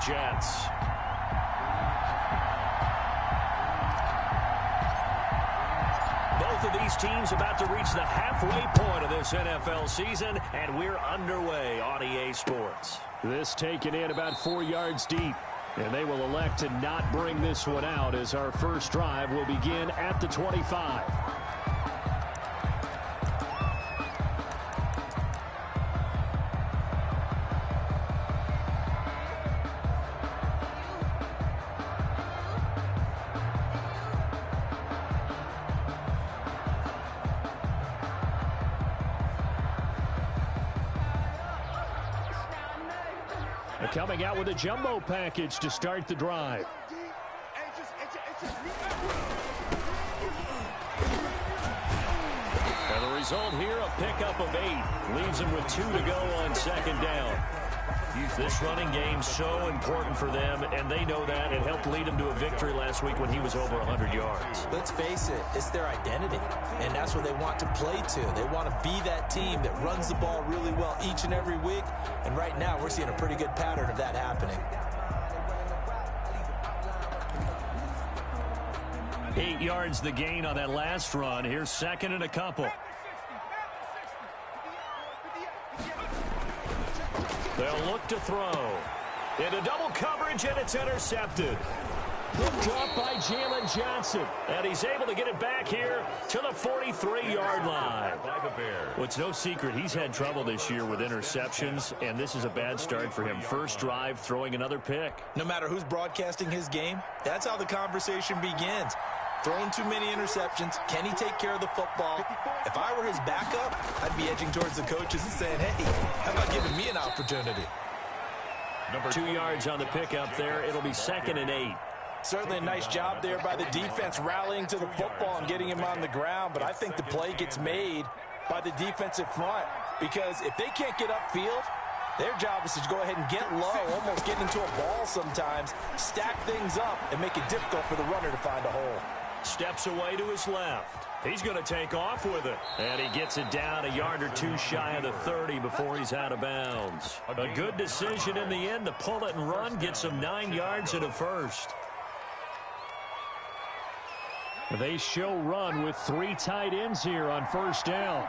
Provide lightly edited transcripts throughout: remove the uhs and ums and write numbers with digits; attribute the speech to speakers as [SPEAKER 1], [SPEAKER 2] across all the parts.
[SPEAKER 1] Jets. Both of these teams about to reach the halfway point of this NFL season, and we're underway on EA Sports.
[SPEAKER 2] This taken in about 4 yards deep, and they will elect to not bring this one out as our first drive will begin at the 25. Coming out with a jumbo package to start the drive. And the result here, a pickup of 8. Leaves him with 2 to go on second down. This running game so important for them, and they know that. It helped lead him to a victory last week when he was over 100 yards.
[SPEAKER 3] Let's face it, it's their identity, and that's what they want to play to. They want to be that team that runs the ball really well each and every week, and right now we're seeing a pretty good pattern of that happening.
[SPEAKER 2] 8 yards the gain on that last run. Here's second and a couple. They'll look to throw. Into double coverage, and it's intercepted. Good drop by Jalen Johnson. And he's able to get it back here to the 43-yard line. Well, it's no secret he's had trouble this year with interceptions, and this is a bad start for him. First drive, throwing another pick.
[SPEAKER 3] No matter who's broadcasting his game, that's how the conversation begins. Throwing too many interceptions. Can he take care of the football? If I were his backup, I'd be edging towards the coaches and saying, hey, how about giving me an opportunity?
[SPEAKER 2] 2 yards on the pickup there. It'll be second and 8.
[SPEAKER 3] Certainly a nice job there by the defense rallying to the football and getting him on the ground, but I think the play gets made by the defensive front because if they can't get upfield, their job is to go ahead and get low, almost get into a ball sometimes, stack things up, and make it difficult for the runner to find a hole.
[SPEAKER 1] Steps away to his left. He's going to take off with it. And he gets it down a yard or two shy of the 30 before he's out of bounds. A good decision in the end to pull it and run, gets him 9 yards and a first.
[SPEAKER 2] They show run with 3 tight ends here on first down.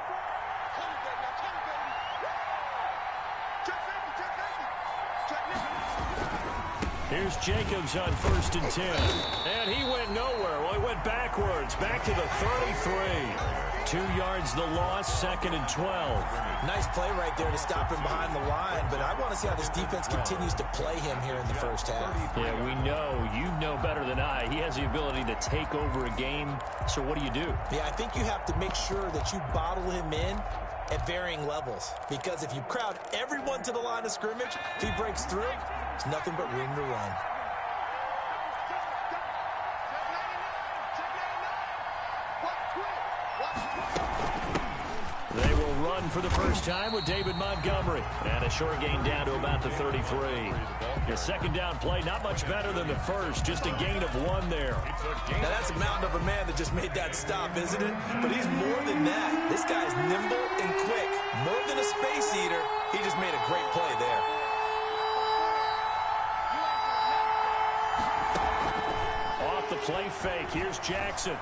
[SPEAKER 1] Here's Jacobs on 1st and 10. And he went nowhere. Well, he went backwards, back to the 33. 2 yards the loss, 2nd and 12.
[SPEAKER 3] Nice play right there to stop him behind the line, but I want to see how this defense continues to play him here in the first half.
[SPEAKER 2] Yeah, we know. You know better than I. He has the ability to take over a game, so what do you do?
[SPEAKER 3] Yeah, I think you have to make sure that you bottle him in at varying levels, because if you crowd everyone to the line of scrimmage, if he breaks through, there's nothing but room to run.
[SPEAKER 2] They will run for the first time with David Montgomery.
[SPEAKER 1] And a short gain down to about the 33.
[SPEAKER 2] Your second down play, not much better than the first. Just a gain of 1 there.
[SPEAKER 3] Now that's a mountain of a man that just made that stop, isn't it? But he's more than that. This guy's nimble and quick. More than a space eater, he just made a great play there.
[SPEAKER 1] Off the play fake, here's Jackson.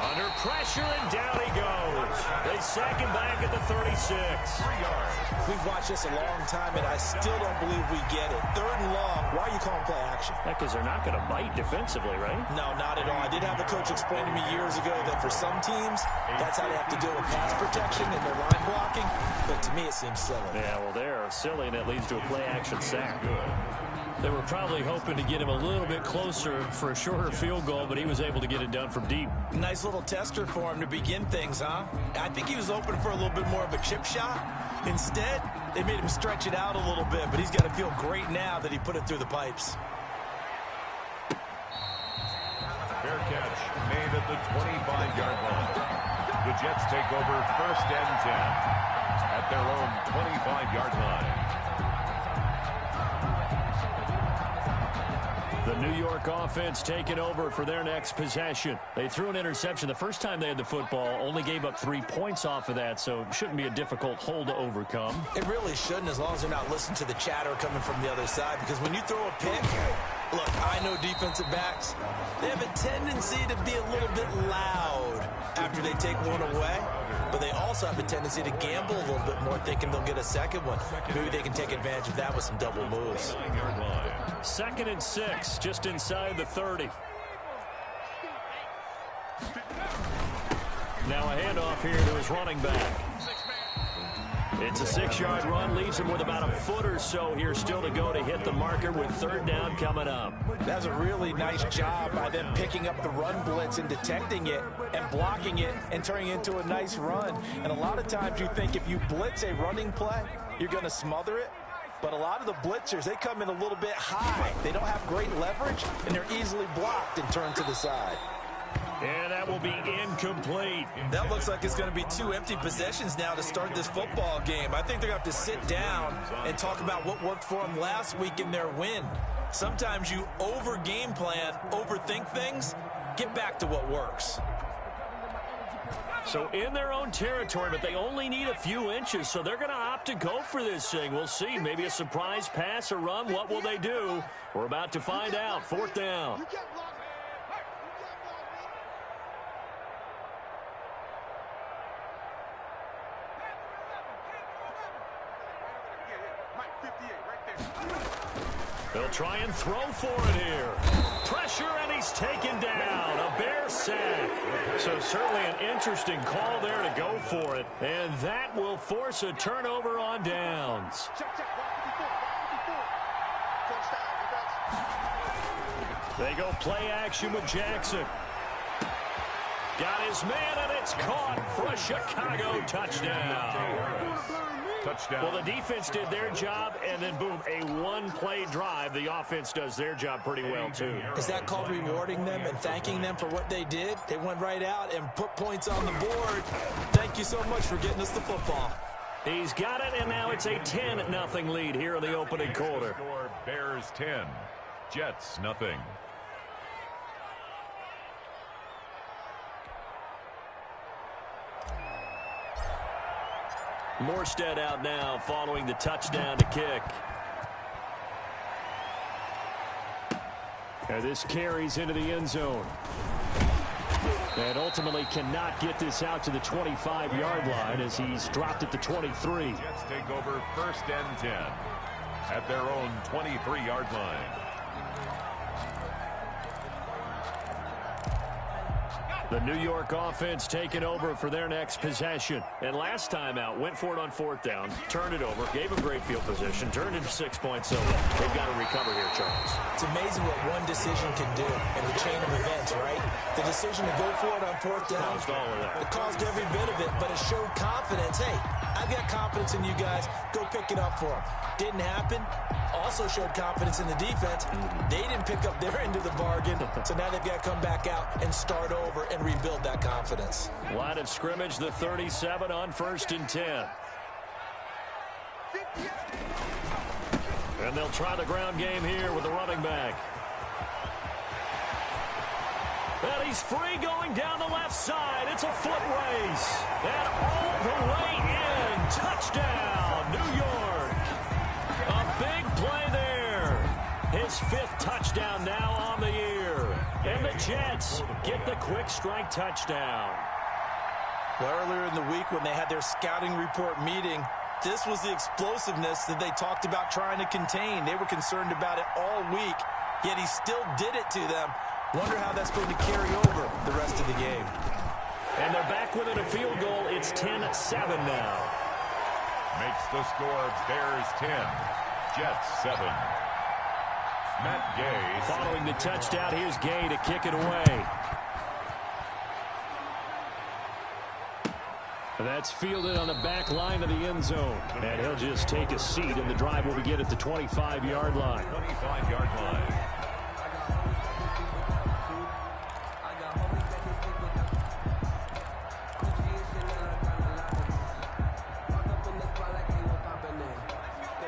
[SPEAKER 1] Under pressure, and down he goes. They sack him back at the 36. 3 yards.
[SPEAKER 3] We've watched this a long time, and I still don't believe we get it. 3rd and long, why are you calling play action?
[SPEAKER 2] Because they're not going to bite defensively, right?
[SPEAKER 3] No, not at all. I did have a coach explain to me years ago that for some teams, that's how they have to deal with pass protection and their line blocking. But to me, it seems silly.
[SPEAKER 2] Yeah, well, they're silly, and it leads to a play action sack. They were probably hoping to get him a little bit closer for a shorter field goal, but he was able to get it done from deep.
[SPEAKER 3] Nice little tester for him to begin things, huh? I think he was open for a little bit more of a chip shot. Instead, they made him stretch it out a little bit, but he's got to feel great now that he put it through the pipes.
[SPEAKER 4] Fair catch made at the 25-yard line. The Jets take over 1st and 10 at their own 25-yard line.
[SPEAKER 1] The New York offense taking over for their next possession. They threw an interception the first time they had the football, only gave up 3 points off of that, so it shouldn't be a difficult hole to overcome.
[SPEAKER 3] It really shouldn't, as long as they're not listening to the chatter coming from the other side, because when you throw a pick, look, I know defensive backs, they have a tendency to be a little bit loud after they take one away, but they also have a tendency to gamble a little bit more, thinking they'll get a second one. Maybe they can take advantage of that with some double moves.
[SPEAKER 1] 2nd and 6, just inside the 30. Now a handoff here to his running back. It's a 6-yard run, leaves him with about a foot or so here still to go to hit the marker with 3rd down coming up.
[SPEAKER 3] That's a really nice job by them picking up the run blitz and detecting it and blocking it and turning it into a nice run. And a lot of times you think if you blitz a running play, you're going to smother it. But a lot of the blitzers, they come in a little bit high. They don't have great leverage, and they're easily blocked and turned to the side.
[SPEAKER 1] And that will be incomplete.
[SPEAKER 3] That looks like it's going to be 2 empty possessions now to start this football game. I think they're going to have to sit down and talk about what worked for them last week in their win. Sometimes you over-game plan, overthink things, get back to what works.
[SPEAKER 1] So in their own territory, but they only need a few inches, so they're going to opt to go for this thing. We'll see. Maybe a surprise pass or run. What will they do? We're about to find out. 4th down. They'll try and throw for it here. Pressure, and he's taken down. A Bear sack. So certainly an interesting call there to go for it. And that will force a turnover on downs. They go play action with Jackson. Got his man, and it's caught for a Chicago touchdown.
[SPEAKER 4] Touchdown.
[SPEAKER 1] Well, the defense did their job, and then, boom, a one-play drive. The offense does their job pretty well, too.
[SPEAKER 3] Is that called rewarding them and thanking them for what they did? They went right out and put points on the board. Thank you so much for getting us the football.
[SPEAKER 1] He's got it, and now it's a 10-0 lead here in the opening quarter.
[SPEAKER 4] Bears 10, Jets nothing.
[SPEAKER 1] Morstead out now following the touchdown to kick. And this carries into the end zone. And ultimately cannot get this out to the 25-yard line as he's dropped at the 23.
[SPEAKER 4] Jets take over 1st and 10 at their own 23-yard line.
[SPEAKER 1] The New York offense taking over for their next possession. And last time out, went for it on 4th down, turned it over, gave a great field position, turned into 6 points. So they've got to recover here, Charles.
[SPEAKER 3] It's amazing what one decision can do in the chain of events, right? The decision to go for it on 4th down.
[SPEAKER 1] Caused all of that.
[SPEAKER 3] It caused every bit of it, but it showed confidence. Hey, I've got confidence in you guys. Go pick it up for them. Didn't happen. Also showed confidence in the defense. They didn't pick up their end of the bargain, so now they've got to come back out and start over and rebuild that confidence.
[SPEAKER 1] Line of scrimmage, the 37 on 1st and 10. And they'll try the ground game here with the running back. And he's free going down the left side. It's a foot race. And all the way in. Touchdown, New York. A big play there. His 5th touchdown now on the year. And the Jets get the quick strike touchdown.
[SPEAKER 3] Well, earlier in the week when they had their scouting report meeting, this was the explosiveness that they talked about trying to contain. They were concerned about it all week, yet he still did it to them. Wonder how that's going to carry over the rest of the game.
[SPEAKER 1] And they're back within a field goal. It's 10-7 now.
[SPEAKER 4] Makes the score Bears 10, Jets 7. Matt Gay.
[SPEAKER 1] Following the touchdown, here's Gay to kick it away. That's fielded on the back line of the end zone. And he'll just take a seat, and the drive will begin at the 25-yard line.
[SPEAKER 4] 25-yard line.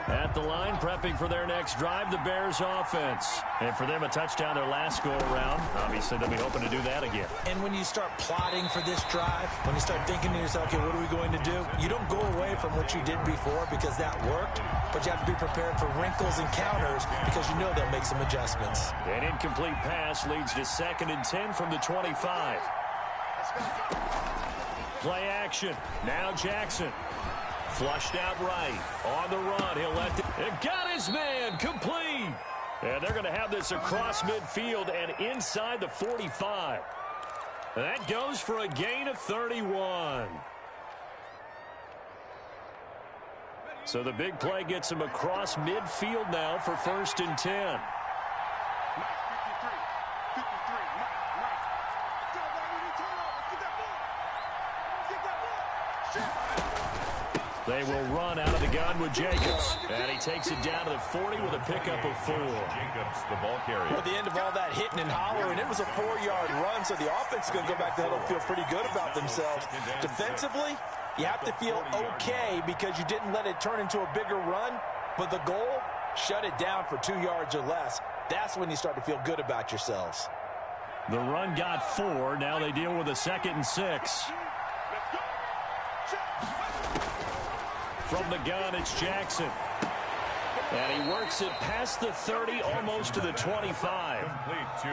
[SPEAKER 1] At the line, prepping for their next drive, the Bears offense. And for them, a touchdown their last go-around. Obviously, they'll be hoping to do that again.
[SPEAKER 3] And when you start plotting for this drive, when you start thinking to yourself, okay, what are we going to do? You don't go away from what you did before because that worked, but you have to be prepared for wrinkles and counters because you know they'll make some adjustments.
[SPEAKER 1] An incomplete pass leads to 2nd and 10 from the 25. Play action. Now Jackson. Flushed out right. On the run. He'll let it. Got his man. Complete. And they're going to have this across midfield and inside the 45. That goes for a gain of 31. So the big play gets him across midfield now for 1st and 10. They will run out of the gun with Jacobs. And he takes it down to the 40 with a pickup of 4.
[SPEAKER 4] Jacobs, the ball carrier.
[SPEAKER 3] At the end of all that hitting and hollering, it was a 4-yard run, so the offense is going to go back to huddle and feel pretty good about themselves. Defensively, you have to feel okay because you didn't let it turn into a bigger run, but the goal, shut it down for 2 yards or less. That's when you start to feel good about yourselves.
[SPEAKER 1] The run got 4. Now they deal with a 2nd and 6. From the gun, it's Jackson. And he works it past the 30, almost to the 25.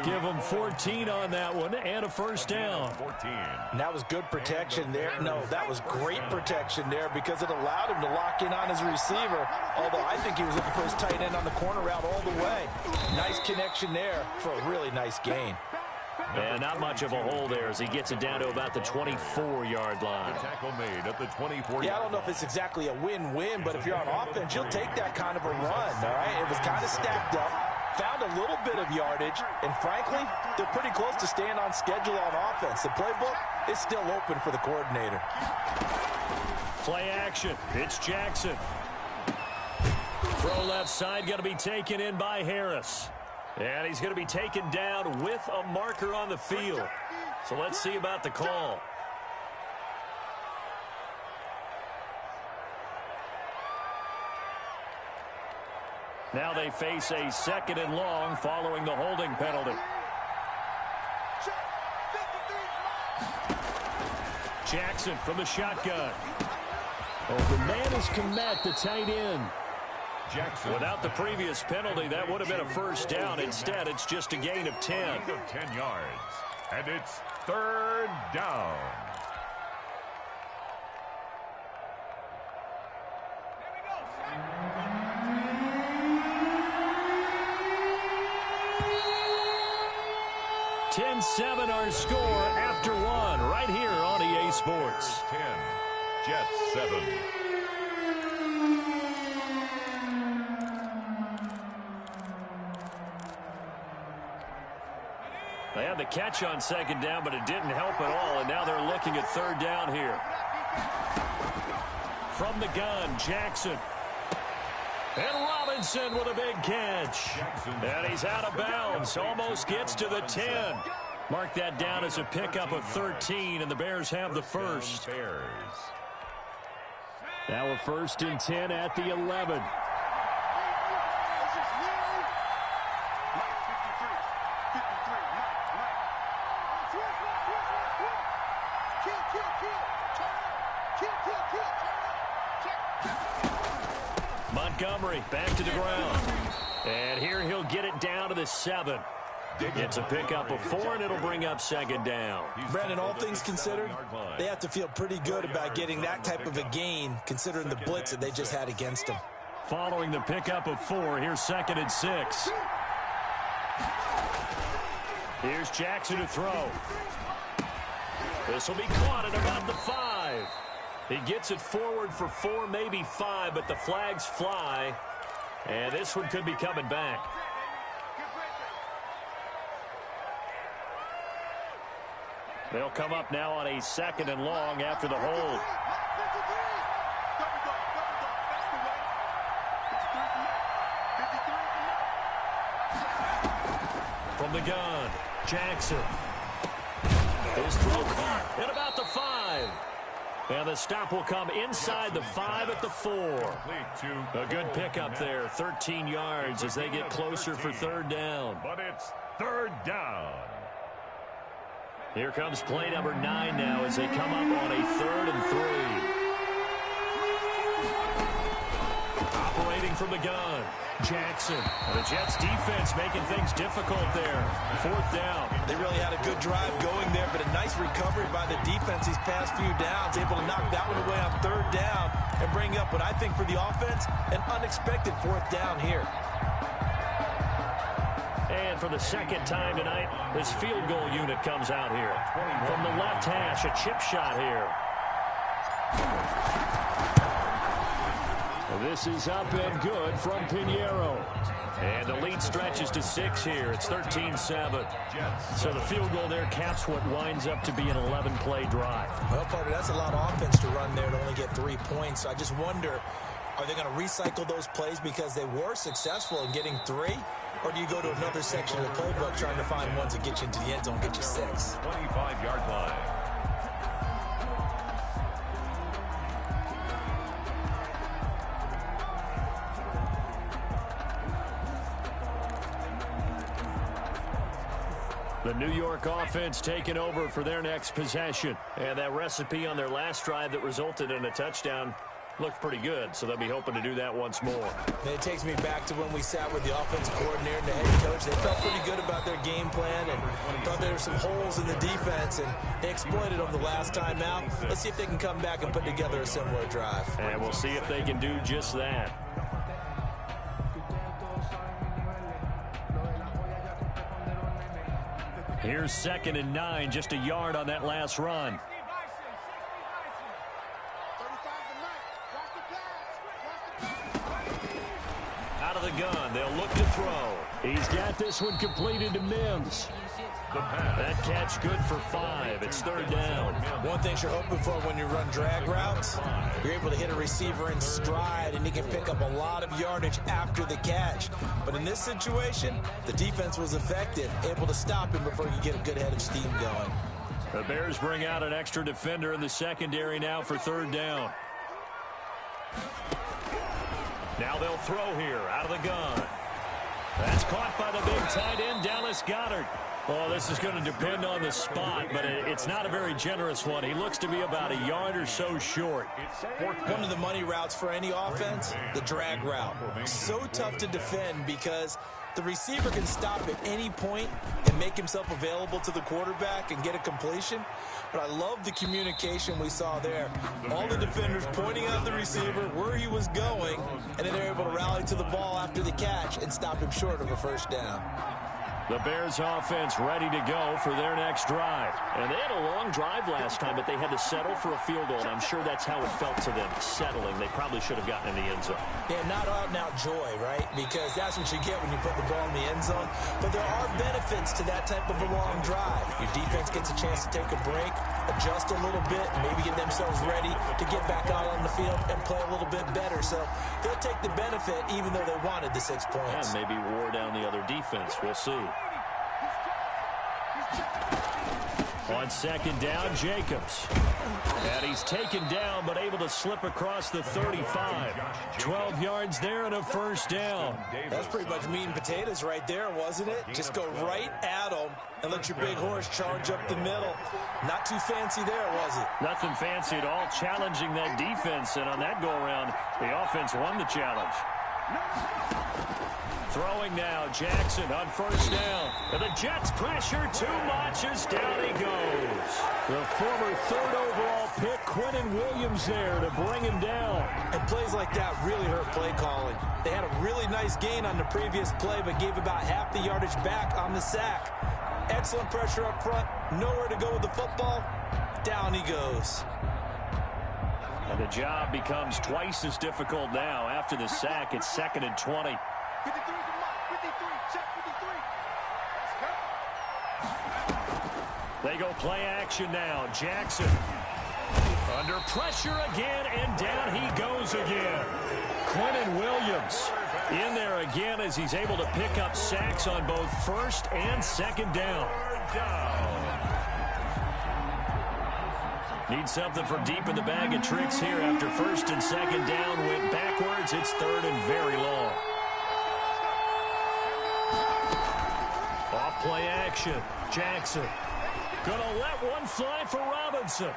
[SPEAKER 1] Give him 14 on that one and a 1st down.
[SPEAKER 4] 14.
[SPEAKER 3] And that was good protection there. No, that was great protection there because it allowed him to lock in on his receiver, although I think he was looking for his tight end on the corner route all the way. Nice connection there for a really nice gain.
[SPEAKER 1] And not much of a hole there as he gets it down to about the 24-yard line.
[SPEAKER 4] The tackle made at the 24-yard
[SPEAKER 3] Yeah, I don't know if it's exactly a win-win, but if you're on offense, you'll take that kind of a run, all right? It was kind of stacked up, found a little bit of yardage, and frankly, they're pretty close to staying on schedule on offense. The playbook is still open for the coordinator.
[SPEAKER 1] Play action. It's Jackson. Throw left side, going to be taken in by Harris. And he's going to be taken down with a marker on the field. So let's see about the call. Now they face a 2nd and long following the holding penalty. Jackson from the shotgun. Oh, the man is Komet, the tight end.
[SPEAKER 4] Jackson.
[SPEAKER 1] Without the previous penalty, that would have been a 1st down. Instead, it's just a gain of 10.
[SPEAKER 4] Gain of 10 yards. And it's 3rd down.
[SPEAKER 1] Here 10-7 our score after 1 right here on EA Sports.
[SPEAKER 4] 10, Jets 7.
[SPEAKER 1] They had the catch on 2nd down, but it didn't help at all, and now they're looking at 3rd down here. From the gun, Jackson. And Robinson with a big catch. And he's out of bounds, almost gets to the 10. Mark that down as a pickup of 13, and the Bears have the 1st. Now a 1st and 10 at the 11. Montgomery back to the ground. And here he'll get it down to the 7. It's a pickup of 4, and it'll bring up 2nd down.
[SPEAKER 3] Brandon, all things considered, they have to feel pretty good about getting that type of a gain, considering the blitz that they just had against them.
[SPEAKER 1] Following the pickup of 4, here's 2nd and 6. Here's Jackson to throw. This will be caught at about the 5. He gets it forward for 4, maybe 5, but the flags fly. And this one could be coming back. They'll come up now on a 2nd and long after the hold. From the gun, Jackson. His throw caught at about the 5. And the stop will come inside the 5 at the 4. A good pickup there, 13 yards as they get closer for third down.
[SPEAKER 4] But it's third down.
[SPEAKER 1] Here comes play number 9 now as they come up on a 3rd and 3. Operating from the gun, Jackson. And the Jets defense making things difficult there. 4th down.
[SPEAKER 3] They really had a good drive going there, but a nice recovery by the defense these past few downs, able to knock that one away on 3rd down and bring up what I think for the offense, an unexpected 4th down here.
[SPEAKER 1] And for the second time tonight, this field goal unit comes out here. From the left hash, a chip shot here. This is up and good from Pinheiro. And the lead stretches to 6 here. It's 13-7. So the field goal there caps what winds up to be an 11-play drive.
[SPEAKER 3] Well, partner, that's a lot of offense to run there to only get 3 points. So I just wonder, are they going to recycle those plays because they were successful in getting 3? Or do you go to another section of the playbook trying to find ones that get you into the end zone, get you 6?
[SPEAKER 4] 25-yard line.
[SPEAKER 1] The New York offense taking over for their next possession. And that recipe on their last drive that resulted in a touchdown looked pretty good, so they'll be hoping to do that once more.
[SPEAKER 3] And it takes me back to when we sat with the offensive coordinator and the head coach. They felt pretty good about their game plan and thought there were some holes in the defense, and they exploited them the last time out. Let's see if they can come back and put together a similar drive.
[SPEAKER 1] And we'll see if they can do just that. Here's 2nd and 9, just a yard on that last run. Out of the gun, they'll look to throw. He's got this one completed to Mims. That catch good for 5. It's 3rd down.
[SPEAKER 3] One thing you're hoping for when you run drag routes, you're able to hit a receiver in stride, and he can pick up a lot of yardage after the catch. But in this situation, the defense was effective, able to stop him before you get a good head of steam going.
[SPEAKER 1] The Bears bring out an extra defender in the secondary now for 3rd down. Now they'll throw here out of the gun. That's caught by the big tight end, Dallas Goedert. Oh, this is going to depend on the spot, but it's not a very generous one. He looks to be about a yard or so short.
[SPEAKER 3] One of the money routes for any offense, the drag route. So tough to defend because the receiver can stop at any point and make himself available to the quarterback and get a completion. But I love the communication we saw there. All the defenders pointing out the receiver where he was going, and then they're able to rally to the ball after the catch and stop him short of a 1st down.
[SPEAKER 1] The Bears offense ready to go for their next drive. And they had a long drive last time, but they had to settle for a field goal, and I'm sure that's how it felt to them, settling. They probably should have gotten in the end zone.
[SPEAKER 3] Yeah, not out-and-out joy, right? Because that's what you get when you put the ball in the end zone. But there are benefits to that type of a long drive. Your defense gets a chance to take a break, adjust a little bit, maybe get themselves ready to get back out on the field and play a little bit better. So they'll take the benefit even though they wanted the 6 points.
[SPEAKER 1] And maybe wore down the other defense. We'll see. On 2nd down, Jacobs. And he's taken down, but able to slip across the 35. 12 yards there and a 1st down.
[SPEAKER 3] That's pretty much meat and potatoes right there, wasn't it? Just go right at them and let your big horse charge up the middle. Not too fancy there, was it?
[SPEAKER 1] Nothing fancy at all, challenging that defense. And on that go-around, the offense won the challenge. Throwing now, Jackson on 1st down. And the Jets pressure too much as down he goes. The former 3rd overall pick, Quinnen Williams there to bring him down.
[SPEAKER 3] And plays like that really hurt play calling. They had a really nice gain on the previous play, but gave about half the yardage back on the sack. Excellent pressure up front, nowhere to go with the football. Down he goes.
[SPEAKER 1] And the job becomes twice as difficult now after the sack. It's 2nd and 20.
[SPEAKER 5] 53, check 53.
[SPEAKER 1] They go play action now. Jackson under pressure again, and down he goes again. Quinnen Williams in there again as he's able to pick up sacks on both 1st and 2nd down. Need something from deep in the bag of tricks here after first and second down went backwards. It's third and very long. Off play action. Jackson gonna let one fly for Robinson.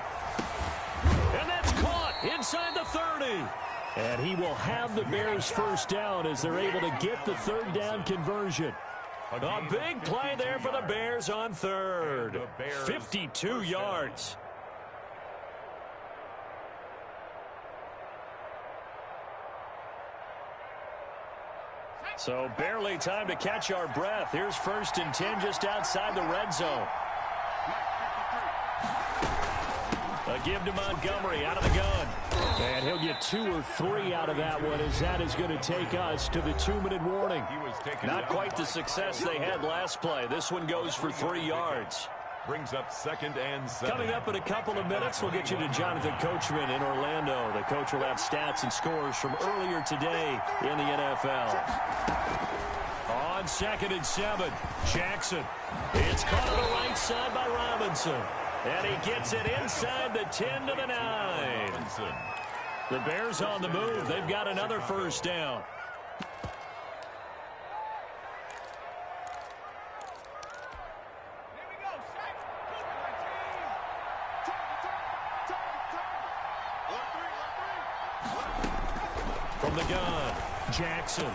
[SPEAKER 1] And that's caught inside the 30. And he will have the Bears first down as they're able to get the third down conversion. A big play there for the Bears on third. 52 yards. So barely time to catch our breath. Here's first and 10 just outside the red zone. A give to Montgomery out of the gun. And he'll get 2 or 3 out of that one as that is going to take us to the 2-minute warning. Not quite the success they had last play. This one goes for 3 yards.
[SPEAKER 4] Brings up second and 7.
[SPEAKER 1] Coming up in a couple of minutes, we'll get you to Jonathan Coachman in Orlando. The coach will have stats and scores from earlier today in the NFL. On second and 7, Jackson. It's caught on the right side by Robinson. And he gets it inside the 10 to the 9. The Bears on the move. They've got another first down. From the gun, Jackson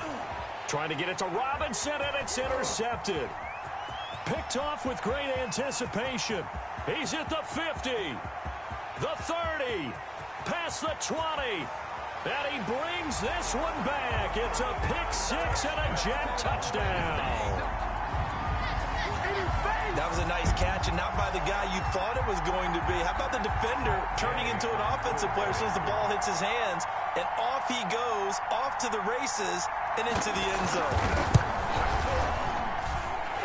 [SPEAKER 1] trying to get it to Robinson, and it's intercepted. Picked off with great anticipation. He's at the 50, the 30, past the 20, and he brings this one back. It's a pick-6 and a Jet touchdown.
[SPEAKER 3] That was a nice catch, and not by the guy you thought it was going to be. How about the defender turning into an offensive player as soon as the ball hits his hands, and off he goes, off to the races, and into the end zone.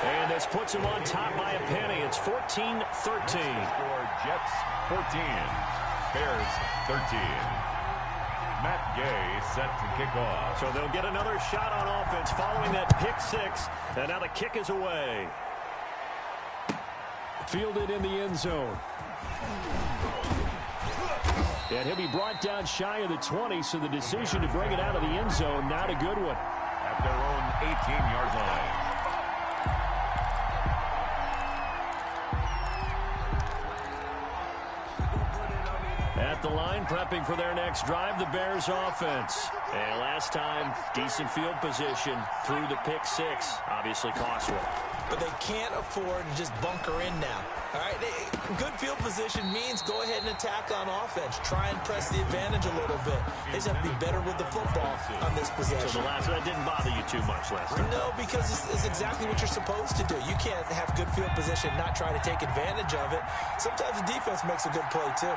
[SPEAKER 1] And this puts him on top by a penny. It's 14-13.
[SPEAKER 4] Score Jets 14, Bears 13. Matt Gay set to kick off.
[SPEAKER 1] So they'll get another shot on offense following that pick-6, and now the kick is away. Fielded in the end zone. And he'll be brought down shy of the 20, so the decision to bring it out of the end zone, not a good one.
[SPEAKER 4] At their own 18-yard line.
[SPEAKER 1] At the line, prepping for their next drive, the Bears offense. And last time, decent field position through the pick-6. Obviously costly.
[SPEAKER 3] But they can't afford to just bunker in now. All right, good field position means go ahead and attack on offense. Try and press the advantage a little bit. They just have to be better with the football on this possession.
[SPEAKER 1] So that didn't bother you too much last time?
[SPEAKER 3] No, because it's exactly what you're supposed to do. You can't have good field position, not try to take advantage of it. Sometimes the defense makes a good play, too.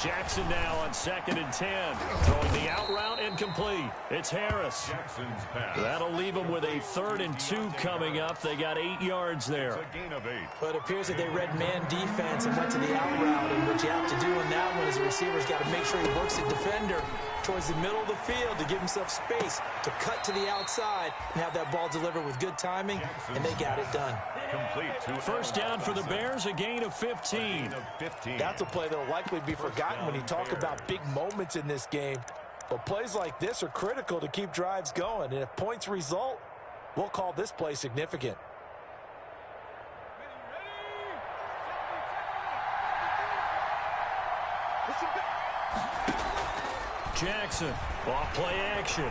[SPEAKER 1] Jackson now on second and 10. Throwing the out route incomplete. It's Harris.
[SPEAKER 4] Jackson's pass.
[SPEAKER 1] That'll leave them with a 3rd and 2 coming up. They got 8 yards there.
[SPEAKER 4] It's a gain of 8.
[SPEAKER 3] But it appears that they read man defense and went to the out route. And what you have to do in that one is the receiver's got to make sure he works the defender towards the middle of the field to give himself space to cut to the outside and have that ball delivered with good timing, and they got it done.
[SPEAKER 4] Complete to
[SPEAKER 1] First down for the Bears, a gain of 15.
[SPEAKER 3] That's a play that will likely be forgotten when you talk about big moments in this game. But plays like this are critical to keep drives going, and if points result, we'll call this play significant.
[SPEAKER 1] Jackson, off play action.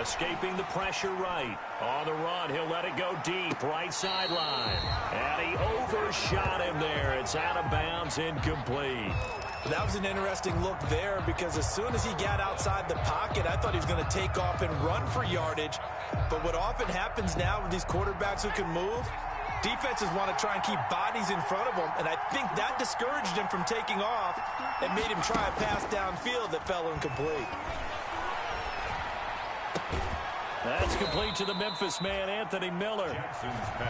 [SPEAKER 1] Escaping the pressure right. On the run, he'll let it go deep, right sideline. And he overshot him there. It's out of bounds, incomplete.
[SPEAKER 3] That was an interesting look there because as soon as he got outside the pocket, I thought he was going to take off and run for yardage. But what often happens now with these quarterbacks who can move, defenses want to try and keep bodies in front of them, and I think that discouraged him from taking off and made him try a pass downfield that fell incomplete.
[SPEAKER 1] That's complete to the Memphis man, Anthony Miller.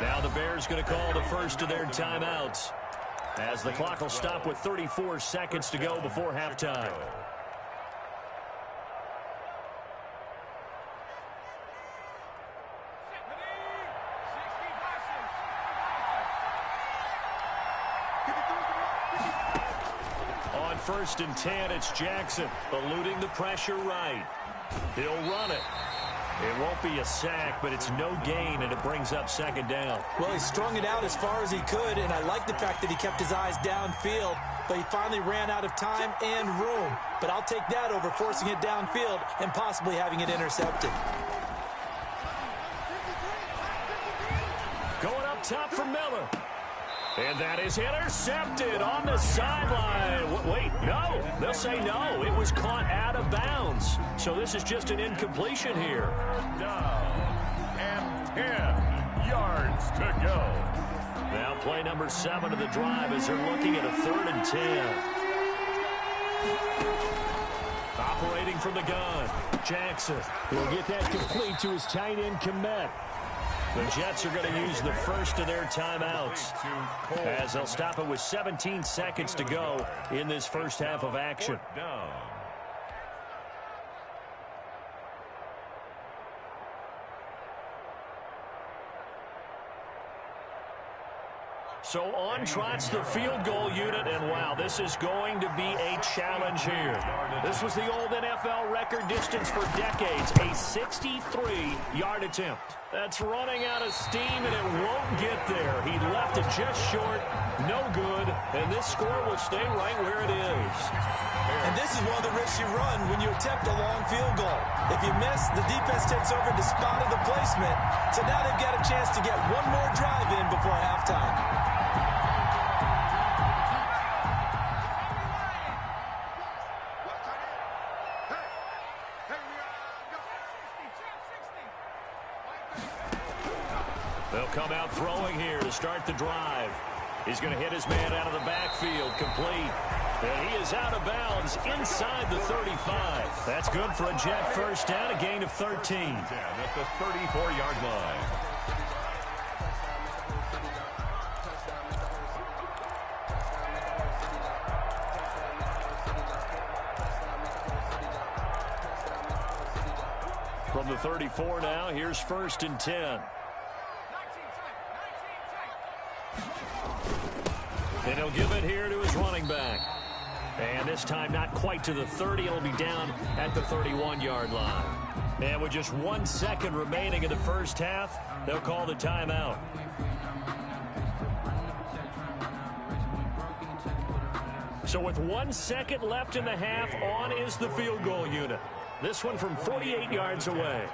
[SPEAKER 1] Now the Bears going to call the first of their timeouts as the clock will stop with 34 seconds to go before halftime. 1st and 10. It's Jackson eluding the pressure right. He'll run it. It won't be a sack, but it's no gain, and it brings up 2nd down.
[SPEAKER 3] Well, he strung it out as far as he could, and I like the fact that he kept his eyes downfield, but he finally ran out of time and room. But I'll take that over forcing it downfield and possibly having it intercepted.
[SPEAKER 1] Going up top for Miller. And that is intercepted on the sideline. Wait, no. They'll say no. It was caught out of bounds. So this is just an incompletion here.
[SPEAKER 4] Down and 10 yards to go.
[SPEAKER 1] Now play number 7 of the drive as they're looking at a 3rd and 10. Operating from the gun. Jackson will get that complete to his tight end Kmet. The Jets are going to use the first of their timeouts as they'll stop it with 17 seconds to go in this first half of action. So on trots the field goal unit, and wow, this is going to be a challenge here. This was the old NFL record distance for decades, a 63-yard attempt. That's running out of steam, and it won't get there. He left it just short, no good, and this score will stay right where it is.
[SPEAKER 3] And this is one of the risks you run when you attempt a long field goal. If you miss, the defense takes over the spot of the placement, so now they've got a chance to get one more drive in before halftime.
[SPEAKER 1] They'll come out throwing here to start the drive. He's going to hit his man out of the backfield, complete. And he is out of bounds inside the 35. That's good for a Jet first down, a gain of 13.
[SPEAKER 4] At the 34-yard line.
[SPEAKER 1] From the 34 now, here's 1st and 10. And he'll give it here to his running back. And this time not quite to the 30. It'll be down at the 31-yard line. And with just 1 second remaining in the first half, they'll call the timeout. So with 1 second left in the half, on is the field goal unit. This one from 48 yards away.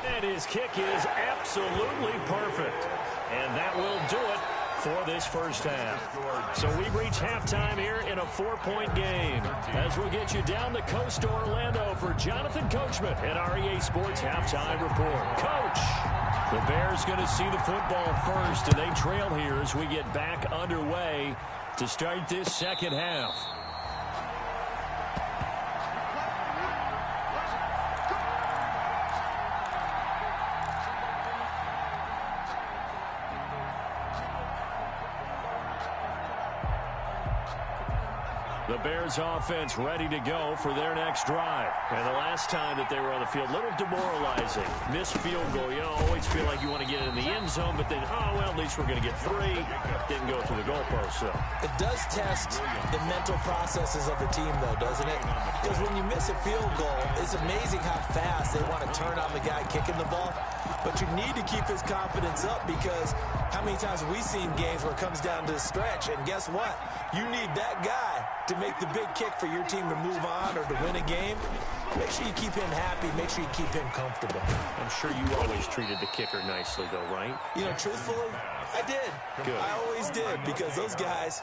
[SPEAKER 1] And his kick is absolutely perfect. And that will do it for this first half. So we've reached halftime here in a 4-point game. As we'll get you down the coast to Orlando for Jonathan Coachman at our EA Sports Halftime Report. Coach, the Bears going to see the football first, and they trail here as we get back underway to start this second half. The Bears offense ready to go for their next drive. And the last time that they were on the field, a little demoralizing. Missed field goal. You always feel like you want to get it in the end zone, but then, oh, well, at least we're going to get 3. Didn't go through the goalpost, so.
[SPEAKER 3] It does test the mental processes of the team, though, doesn't it? Because when you miss a field goal, it's amazing how fast they want to turn on the guy kicking the ball. But you need to keep his confidence up, because how many times have we seen games where it comes down to the stretch, and guess what? You need that guy to make the big kick for your team to move on or to win a game. Make sure you keep him happy. Make sure you keep him comfortable.
[SPEAKER 1] I'm sure you always treated the kicker nicely, though, right?
[SPEAKER 3] You know, truthfully, I did.
[SPEAKER 1] Good.
[SPEAKER 3] I always did, because those guys,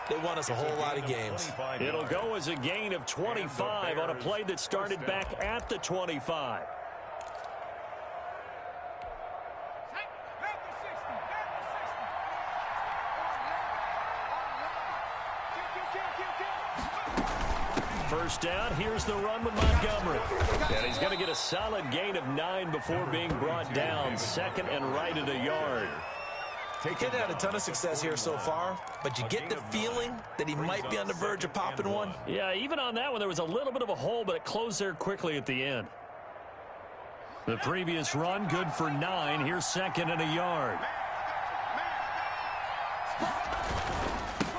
[SPEAKER 3] they won us a whole lot of games.
[SPEAKER 1] It'll go as a gain of 25 on a play that started back at the 25. First down, here's the run with Montgomery. And he's going to get a solid gain of 9 before being brought down. 2nd and right at a yard.
[SPEAKER 3] He's had a ton of success here so far, but you get the feeling that he might be on the verge of popping one.
[SPEAKER 1] Yeah, even on that one, there was a little bit of a hole, but it closed there quickly at the end. The previous run, good for 9. Here's 2nd and a yard.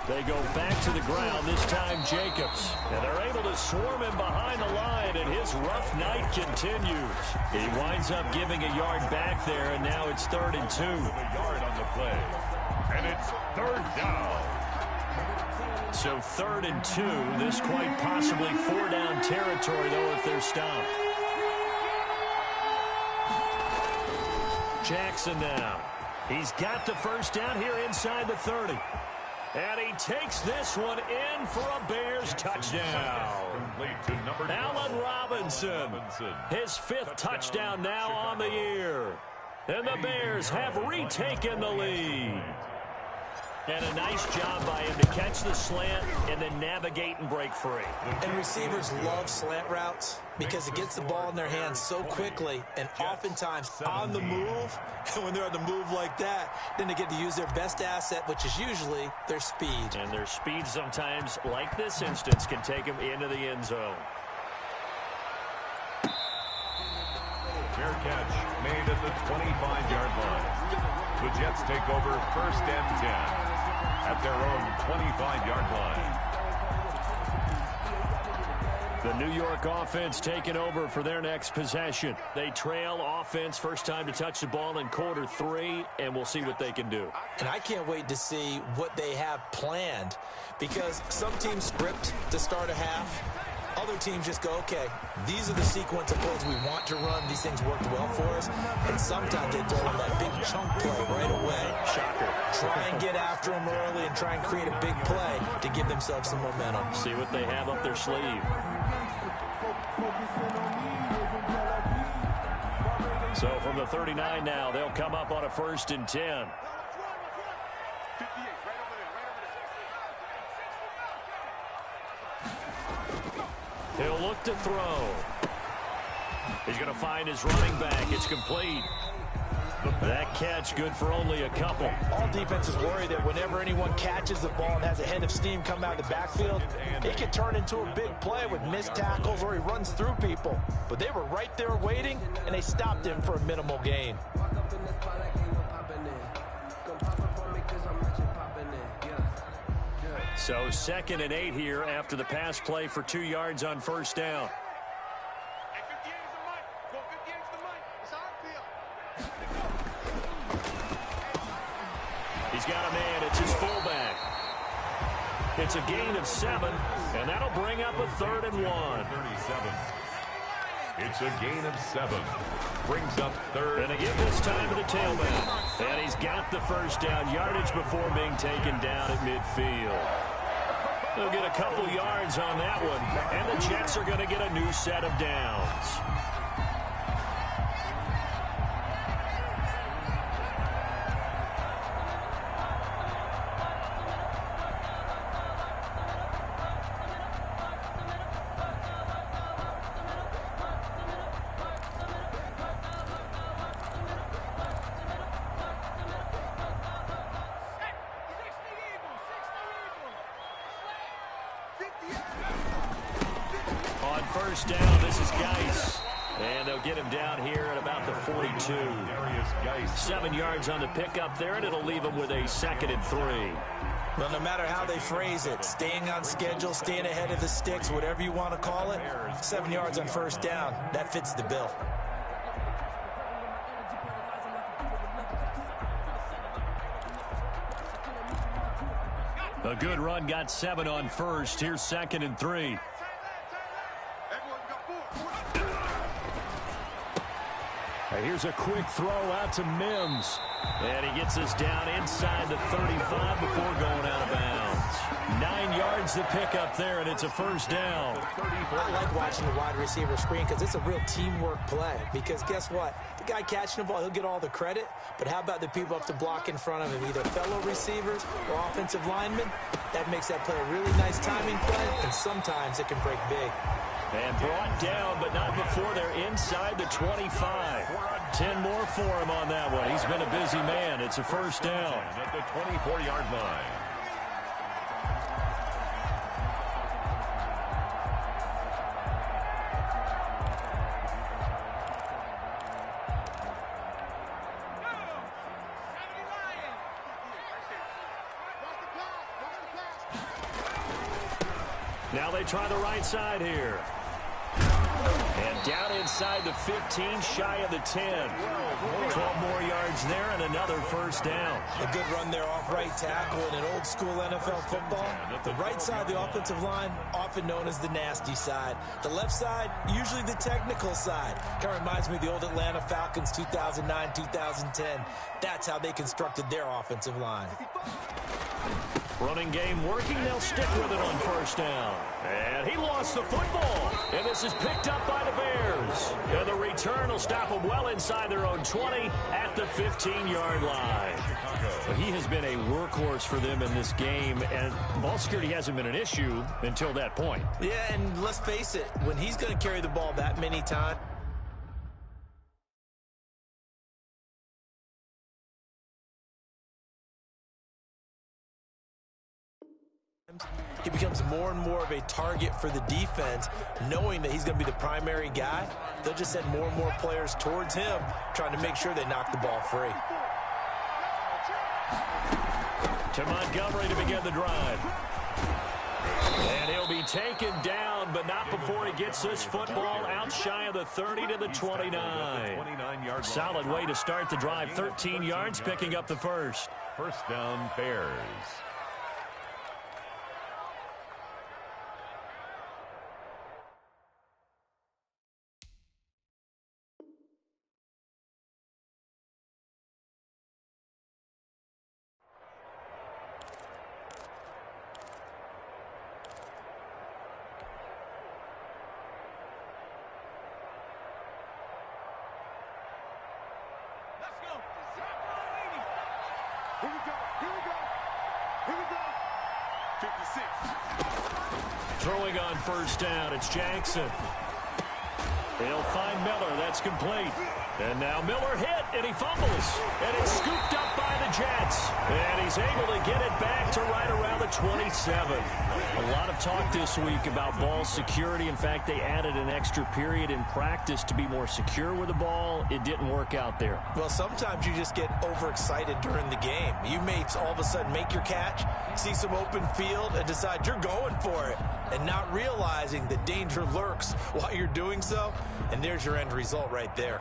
[SPEAKER 1] They go back to the ground, this time Jacobs. And they're able to swarm him behind the line, and his rough night continues. He winds up giving a yard back there, and now it's 3rd and 2.
[SPEAKER 4] A yard on the play. And it's 3rd down.
[SPEAKER 1] So 3rd and 2. This quite possibly 4-down territory, though, if they're stopped. Jackson now. He's got the first down here inside the 30. And he takes this one in for a Bears touchdown. Allen Robinson, his 5th touchdown now on the year. And the Bears have retaken the lead. And a nice job by him to catch the slant and then navigate and break free.
[SPEAKER 3] And receivers love slant routes because it gets the ball in their hands so quickly and oftentimes on the move. And when they're on the move like that, then they get to use their best asset, which is usually their speed.
[SPEAKER 1] And their speed sometimes, like this instance, can take them into the end zone.
[SPEAKER 4] Fair catch made at the 25-yard line. The Jets take over 1st and 10 at their own 25-yard line.
[SPEAKER 1] The New York offense taking over for their next possession. They trail offense, first time to touch the ball in quarter 3, and we'll see what they can do.
[SPEAKER 3] And I can't wait to see what they have planned, because some teams script to start a half. Other teams just go, okay, these are the sequence of plays we want to run. These things worked well for us. And sometimes they throw in that big chunk play right away.
[SPEAKER 1] Shocker.
[SPEAKER 3] Try and get after them early and try and create a big play to give themselves some momentum.
[SPEAKER 1] See what they have up their sleeve. So from the 39 now, they'll come up on a 1st and 10. He'll look to throw. He's going to find his running back. It's complete. That catch good for only a couple.
[SPEAKER 3] All defenses worry that whenever anyone catches the ball and has a head of steam come out of the backfield, it can turn into a big play with missed tackles or he runs through people. But they were right there waiting, and they stopped him for a minimal gain.
[SPEAKER 1] So 2nd and 8 here after the pass play for 2 yards on 1st down. He's got a man. It's his fullback. It's a gain of 7, and that'll bring up a 3rd and 1.
[SPEAKER 4] 37. It's a gain of 7. Brings up 3rd.
[SPEAKER 1] And again this time to the tailback. And he's got the first down yardage before being taken down at midfield. They'll get a couple yards on that one, and the Jets are going to get a new set of downs. On 1st down, this is Geis. And they'll get him down here at about the 42. 7 yards on the pickup there, and it'll leave him with a 2nd and 3.
[SPEAKER 3] Well, no matter how they phrase it, staying on schedule, staying ahead of the sticks, whatever you want to call it, 7 yards on 1st down, that fits the bill.
[SPEAKER 1] A good run, got 7 on 1st. Here's 2nd and 3. Here's a quick throw out to Mims. And he gets us down inside the 35 before going out of bounds. 9 yards to pick up there, and it's a 1st down.
[SPEAKER 3] I like watching the wide receiver screen because it's a real teamwork play. Because guess what? The guy catching the ball, he'll get all the credit. But how about the people up to block in front of him, either fellow receivers or offensive linemen? That makes that play a really nice timing play, and sometimes it can break big.
[SPEAKER 1] And brought down, but not before they're inside the 25. 10 more for him on that one. He's been a busy man. It's a 1st down.
[SPEAKER 4] At the 24-yard line.
[SPEAKER 1] Now they try the right side here. And down inside the 15, shy of the 10. 12 more yards there and another first down.
[SPEAKER 3] A good run there off right tackle in an old school NFL football. The right side of the offensive line, often known as the nasty side. The left side, usually the technical side. Kind of reminds me of the old Atlanta Falcons 2009, 2010. That's how they constructed their offensive line.
[SPEAKER 1] Running game working. They'll stick with it on first down. And he lost the football. And this is picked up by the Bears. And the return will stop them well inside their own 20 at the 15-yard line. But he has been a workhorse for them in this game, and ball security hasn't been an issue until that point.
[SPEAKER 3] Yeah, and let's face it, when he's going to carry the ball that many times, he becomes more and more of a target for the defense, knowing that he's going to be the primary guy. They'll just send more and more players towards him, trying to make sure they knock the ball free.
[SPEAKER 1] To Montgomery to begin the drive. And he'll be taken down, but not before he gets this football out shy of the 30 to the 29. Solid way to start the drive. 13 yards, picking up the first.
[SPEAKER 4] First down, Bears.
[SPEAKER 5] Here we go. Here we go. Here we go. 56.
[SPEAKER 1] Throwing on first down, it's Jackson. They'll find Miller. That's complete. And now Miller hit, and he fumbles. And it's scooped up by the Jets. And he's able to get it back to right around the 27. A lot of talk this week about ball security. In fact, they added an extra period in practice to be more secure with the ball. It didn't work out there.
[SPEAKER 3] Well, sometimes you just get overexcited during the game. You may all of a sudden make your catch, see some open field, and decide you're going for it, and not realizing the danger lurks while you're doing so. And there's your end result right there.